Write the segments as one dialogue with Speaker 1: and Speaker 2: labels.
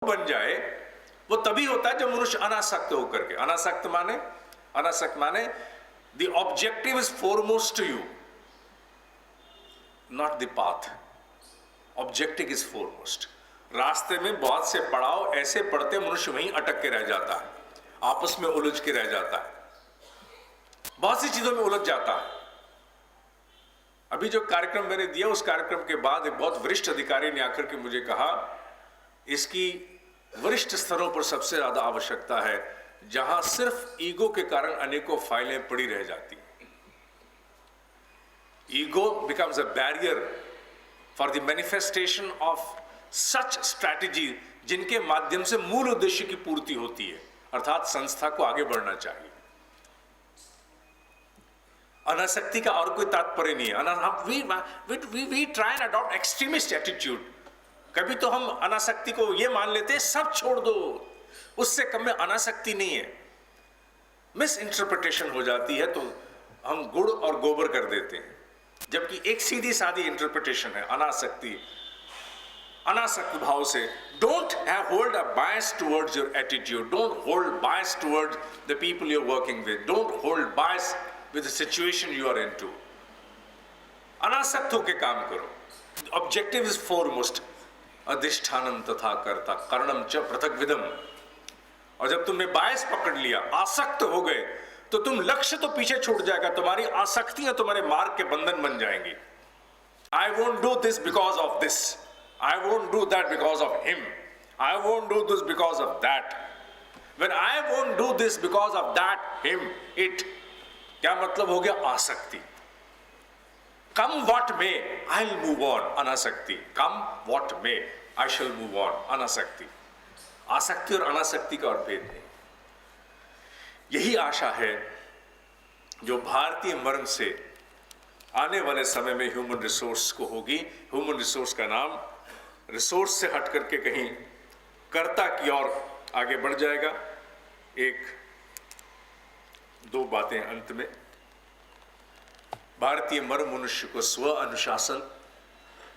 Speaker 1: बन जाए वो तभी होता है जब मनुष्य अनासक्त होकर के, अनासक्त माने the objective is foremost to you, not the path. Objective is foremost. रास्ते में बहुत से पड़ाव ऐसे पड़ते मनुष्य वहीं अटक के रह जाता है, आपस में उलझ के रह जाता है, बहुत सी चीजों में उलझ जाता है। अभी जो कार्यक्रम मैंने दिया उस कार्यक्रम के बाद एक बहुत वरिष्ठ अधिकारी ने आकर के मुझे कहा, इसकी वरिष्ठ स्तरों पर सबसे ज्यादा आवश्यकता है जहां सिर्फ ईगो के कारण अनेकों फाइलें पड़ी रह जाती हैं। Ego becomes a barrier for the manifestation of such strategy जिनके माध्यम से मूल उद्देश्य की पूर्ति होती है, अर्थात संस्था को आगे बढ़ना चाहिए। अनासक्ति का और कोई तात्पर्य नहीं है। We try and adopt extremist attitude. कभी तो हम अनासक्ति को ये मान लेते हैं सब छोड़ दो, उससे कम में अनासक्ति नहीं है। मिस इंटरप्रिटेशन हो जाती है तो हम गुड़ और गोबर कर देते हैं, जबकि एक सीधी सादी इंटरप्रिटेशन है अनासक्ति। अनासक्त भाव से don't hold a bias towards your attitude, don't hold bias towards the people you are working with, don't hold bias with the situation you are into. अनासक्त होकर काम करो। Objective is foremost. अधिष्ठानम तथा कर्ता कर्णम च पृथग्विदम। और जब तुमने बायस पकड़ लिया, आसक्त हो गए, तो तुम लक्ष्य तो पीछे छूट जाएगा, तुम्हारी आसक्तियां तुम्हारे मार्ग के बंधन बन जाएंगी। I won't do this because of this, I won't do that because of him, I won't do this because of that. When I won't do this because of that, him, it, क्या मतलब हो गया? आसक्ति। Come what may, I'll move on, Anasakti. Come what may, I shall move on, अनासक्ति। आसक्ति और अनासक्ति का और भेद नहीं। यही आशा है जो भारतीय मर्म से आने वाले समय में ह्यूमन रिसोर्स को होगी। ह्यूमन रिसोर्स का नाम रिसोर्स से हट करके कहीं कर्ता की ओर आगे बढ़ जाएगा। दो बातें अंत में। भारतीय मर्म मनुष्य को स्व अनुशासन,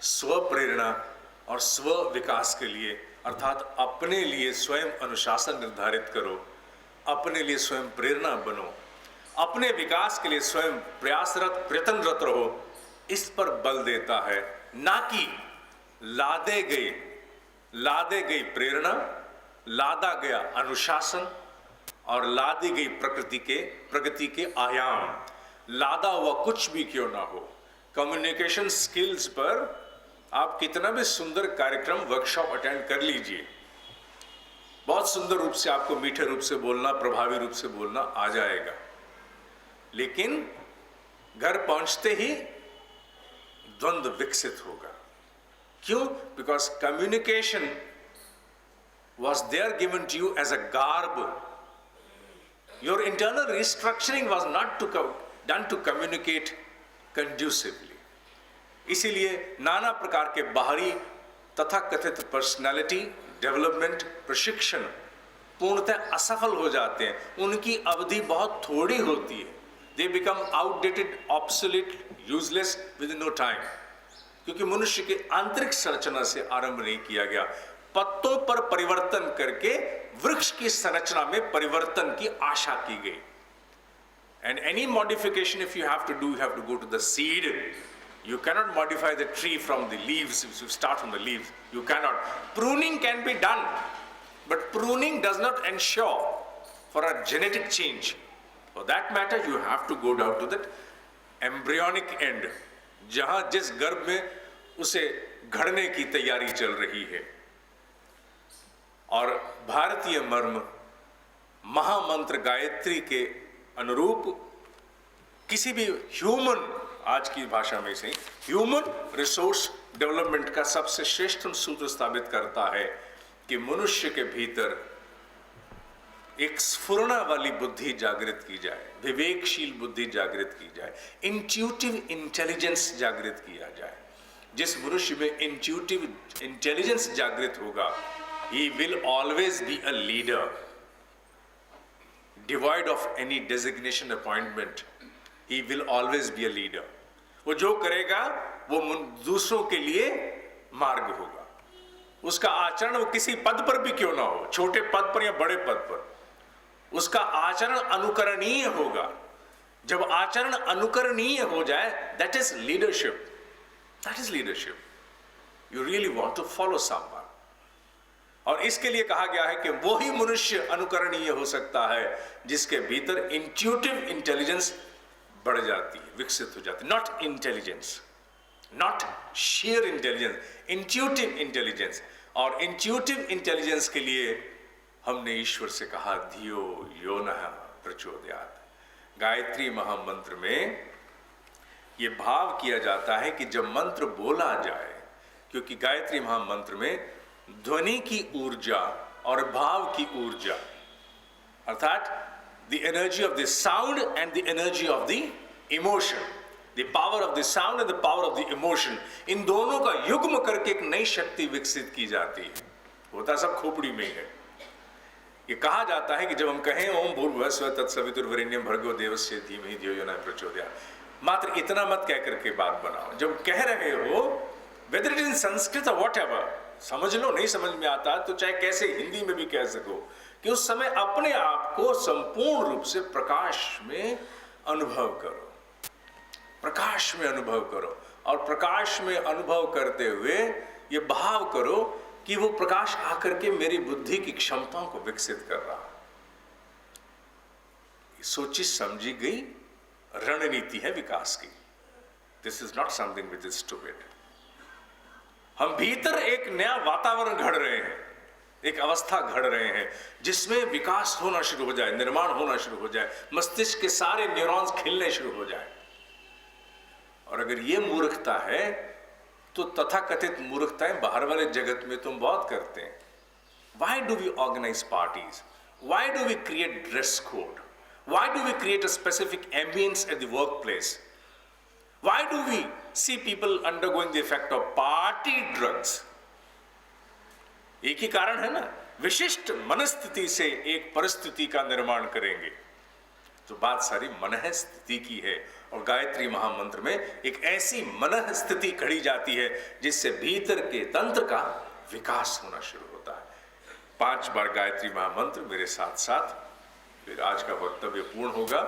Speaker 1: स्व प्रेरणा और स्व विकास के लिए, अर्थात अपने लिए स्वयं अनुशासन निर्धारित करो, अपने लिए स्वयं प्रेरणा बनो, अपने विकास के लिए स्वयं प्रयासरत प्रयत्नरत रहो, इस पर बल देता है। ना कि लादे गई प्रेरणा, लादा गया अनुशासन और लादी गई प्रगति के आयाम। लादा हुआ कुछ भी क्यों ना हो, कम्युनिकेशन स्किल्स पर आप कितना भी सुंदर कार्यक्रम वर्कशॉप अटेंड कर लीजिए, बहुत सुंदर रूप से आपको मीठे रूप से बोलना, प्रभावी रूप से बोलना आ जाएगा, लेकिन घर पहुंचते ही द्वंद्व विकसित होगा। क्यों? Because communication was there given to you as a garb. Your internal restructuring was not to done to communicate conducively। इसीलिए नाना प्रकार के बाहरी तथा कथित पर्सनालिटी डेवलपमेंट प्रशिक्षण पूर्णतः असफल हो जाते हैं, उनकी अवधि बहुत थोड़ी होती है। They become outdated, obsolete, useless within no time, क्योंकि मनुष्य के आंतरिक संरचना से आरंभ नहीं किया गया। पत्तों पर परिवर्तन करके वृक्ष की संरचना में परिवर्तन की आशा की गई। And any modification if you have to do, you have to go to the seed. You cannot modify the tree from the leaves. If you start from the leaves, you cannot. Pruning can be done, but pruning does not ensure for a genetic change. For that matter, you have to go down to that embryonic end, जहां जिस गर्भ में उसे घड़ने की तैयारी चल रही है। और भारतीय मर्म महामंत्र गायत्री के अनुरूप किसी भी ह्यूमन, आज की भाषा में से ह्यूमन रिसोर्स डेवलपमेंट का सबसे श्रेष्ठ सूत्र स्थापित करता है कि मनुष्य के भीतर एक स्फुरणा वाली बुद्धि जागृत की जाए, विवेकशील बुद्धि जागृत की जाए, इंट्यूटिव इंटेलिजेंस जागृत किया जाए। जिस मनुष्य में इंट्यूटिव इंटेलिजेंस जागृत होगा, he will always be a leader. Devoid of any designation appointment, he will always be a leader। वो जो करेगा वो दूसरों के लिए मार्ग होगा। उसका आचरण वो किसी पद पर भी क्यों ना हो, छोटे पद पर या बड़े पद पर, उसका आचरण अनुकरणीय होगा। जब आचरण अनुकरणीय हो जाए, that is leadership, that is leadership. You really want to follow someone. और इसके लिए कहा गया है कि वो ही मनुष्य अनुकरणीय हो सकता है जिसके भीतर इंट्यूटिव इंटेलिजेंस बढ़ जाती है, विकसित हो जाती है। Not intelligence, not share intelligence, intuitive intelligence. और इंट्यूटिव इंटेलिजेंस के लिए हमने ईश्वर से कहा धियो यो नः प्रचोदयात्। गायत्री महामंत्र में यह भाव किया जाता है कि जब मंत्र बोला जाए, क्योंकि गायत्री महामंत्र में ध्वनि की ऊर्जा और भाव की ऊर्जा, अर्थात the energy of the sound and the energy of the emotion, the power of the sound and the power of the emotion, इन दोनों का युग्म करके एक नई शक्ति विकसित की जाती है। होता सब खोपड़ी में ही है। ये कहा जाता है कि जब हम कहें ओम भूर्भुवः स्वः तत्सवितुर्वरेण्यं भर्गो देवस्य धीमहि धियो यो नः प्रचोदयात्, मात्र इतना मत कह करके बात बनाओ। जब कह रहे हो, वेदर इट इन संस्कृत और वॉट एवर, समझ लो, नहीं समझ में आता तो चाहे कैसे हिंदी में भी कह सको, कि उस समय अपने आप को संपूर्ण रूप से प्रकाश में अनुभव करो, प्रकाश में अनुभव करो। और प्रकाश में अनुभव करते हुए ये भाव करो कि वो प्रकाश आकर के मेरी बुद्धि की क्षमताओं को विकसित कर रहा है। सोची समझी गई रणनीति है विकास की। This is not something which is stupid. हम भीतर एक नया वातावरण घड़ रहे हैं, एक अवस्था घड़ रहे हैं जिसमें विकास होना शुरू हो जाए, निर्माण होना शुरू हो जाए, मस्तिष्क के सारे न्यूरॉन्स खिलने शुरू हो जाए। और अगर ये मूर्खता है तो तथाकथित मूर्खताएं बाहर वाले जगत में तुम बहुत करते हैं। Why do we organize parties? Why do we create dress code? Why do we create a specific ambience at the workplace? Why do we see people undergoing the effect of party drugs? एक ही कारण है ना, विशिष्ट मनस्थिति से एक परिस्थिति का निर्माण करेंगे। तो बात सारी मनः स्थिति की है। और गायत्री महामंत्र में एक ऐसी मनः स्थिति खड़ी जाती है जिससे भीतर के तंत्र का विकास होना शुरू होता है। 5 बार गायत्री महामंत्र मेरे साथ साथ, फिर आज का वक्तव्य पूर्ण होगा।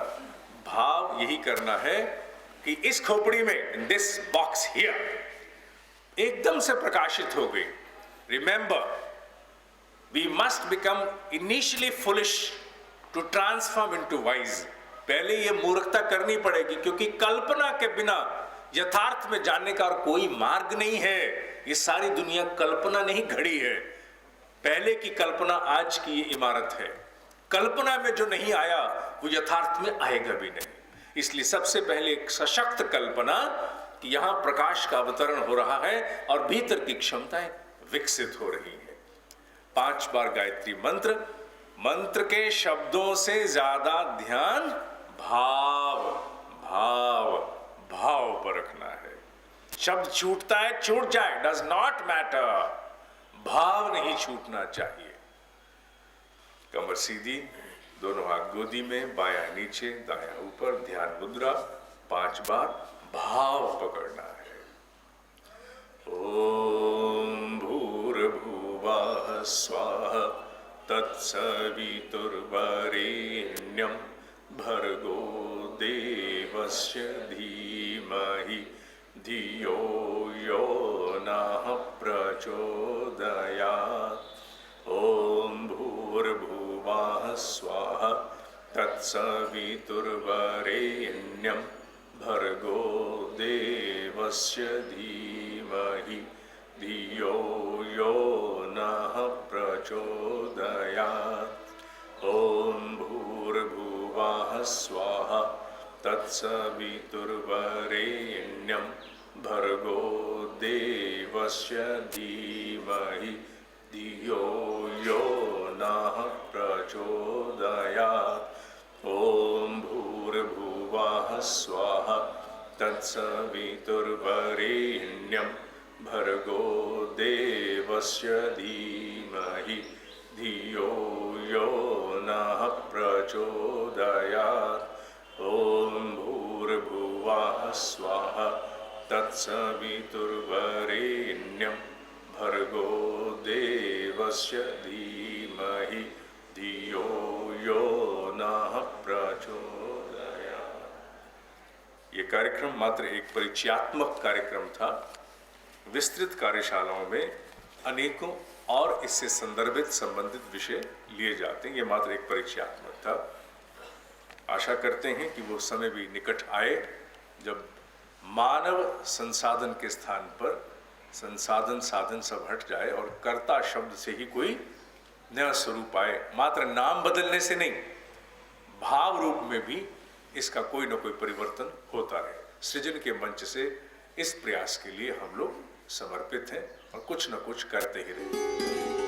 Speaker 1: भाव यही करना है कि इस खोपड़ी में, इन दिस बॉक्स हियर, एकदम से प्रकाशित हो गई। Remember, we must become initially foolish to transform into wise. पहले ये मूर्खता करनी पड़ेगी, क्योंकि कल्पना के बिना यथार्थ में जानने का और कोई मार्ग नहीं है। ये सारी दुनिया कल्पना नहीं घड़ी है। पहले की कल्पना आज की ये इमारत है। कल्पना में जो नहीं आया वो यथार्थ में आएगा भी नहीं। इसलिए सबसे पहले एक सशक्त कल्पना कि यहां प्रकाश का अवतरण हो रहा है और भीतर की क्षमताएं विकसित हो रही है। 5 बार गायत्री मंत्र। मंत्र के शब्दों से ज्यादा ध्यान भाव भाव भाव पर रखना है। शब्द छूटता है, छूट जाए, डज नॉट मैटर, भाव नहीं छूटना चाहिए। कमर सीधी, दोनों हाथ गोदी में, बायां नीचे दायां ऊपर, ध्यान मुद्रा। 5 बार भाव पकड़ना है। ओम भूर्भुवः स्वः तत्सवितुर्वरेण्यं भर्गो देवस्य धीमहि धियो यो नः प्रचोदयात्। ओम भूर्भुवः स्वः तत्सवितुर्वरेण्यं भर्गो देवस्य धीमहि धियो यो नः प्रचोदयात्। ओम भूर्भुवः स्वः तत्सवितुर्वरेण्यं भर्गो देवस्य धीमहि धियो यो नः प्रचोदयात्। ओम भूर्भुवः स्वः तत्सवितुर्वरेण्यं भर्गो देवस्य धीमहि धियो यो नः प्रचोदयात्। ओम भूर्भुवः स्वः तत्सवितुर्वरेण्यं भर्गो देवस्य धीमहि धियो यो नः प्रचोदयात्। ये कार्यक्रम मात्र एक परिचयात्मक कार्यक्रम था। विस्तृत कार्यशालाओं में अनेकों और इससे संदर्भित संबंधित विषय लिए जाते हैं। ये मात्र एक परिचयात्मक था। आशा करते हैं कि वो समय भी निकट आए जब मानव संसाधन के स्थान पर संसाधन साधन सब हट जाए और कर्ता शब्द से ही कोई नया स्वरूप आए। मात्र नाम बदलने से नहीं, भाव रूप में भी इसका कोई ना कोई परिवर्तन होता रहे। सृजन के मंच से इस प्रयास के लिए हम लोग समर्पित हैं और कुछ न कुछ करते ही रहें।